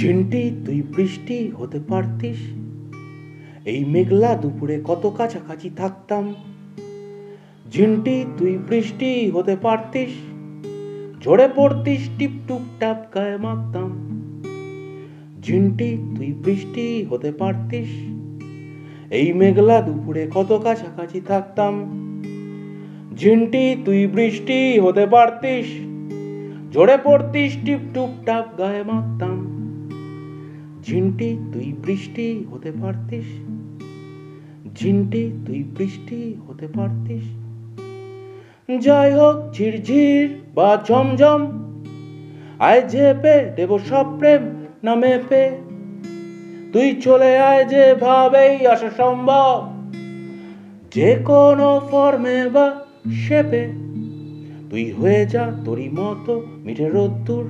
ঝিন্টি তুই বৃষ্টি হতে পারতিস, এই মেঘলা দুপুরে কত কাছাকাছি থাকতাম। ঝিন্টি তুই বৃষ্টি হতে পারতিস, ঝরে পড়তিস টিপ টুপ টাপ গায়ে মাখতাম। ঝিন্টি তুই বৃষ্টি হতে পারতিস, এই মেঘলা দুপুরে কত কাছাকাছি থাকতাম। ঝিন্টি তুই বৃষ্টি হতে পারতিস, ঝরে পড়তিস টিপ টুপ টাপ গায়ে মাখতাম। ঝিন্টি তুই বৃষ্টি হতে পারতিস, ঝিন্টি তুই বৃষ্টি হতে পারতিস। যাই হোক ঝিরঝির বা ঝমঝম, আয় ঝেপে দেব সব প্রেম না মেপে। তুই চলে আয় যে ভাবেই আসা সম্ভব, যে কোনো ফর্মে বা শেপে। তুই হয়ে যা তোরই মতো মিঠে রোদ্দুর,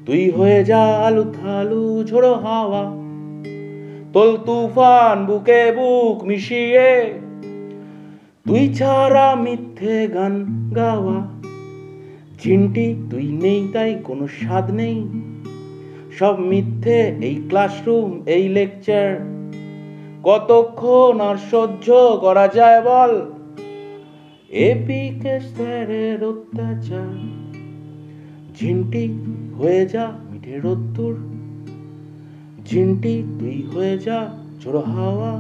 তুই হয়ে যা আলু থালু ঝোড়ো হাওয়া। তোল তুফান বুকে বুক মিশিয়ে, তুই ছাড়া মিথ্যে গান গাওয়া। ঝিন্টি তুই নেই তাই কোনো স্বাদ নেই, সব মিথ্যে এই ক্লাসরুম এই লেকচার। কতক্ষণ আর সহ্য করা যায় বল এপিকে স্যারের অত্যাচার। ঝিন্টি হয়ে যা মিঠে রোদ্দুর, ঝিন্টি তুই হয়ে যা ঝোড়ো হাওয়া।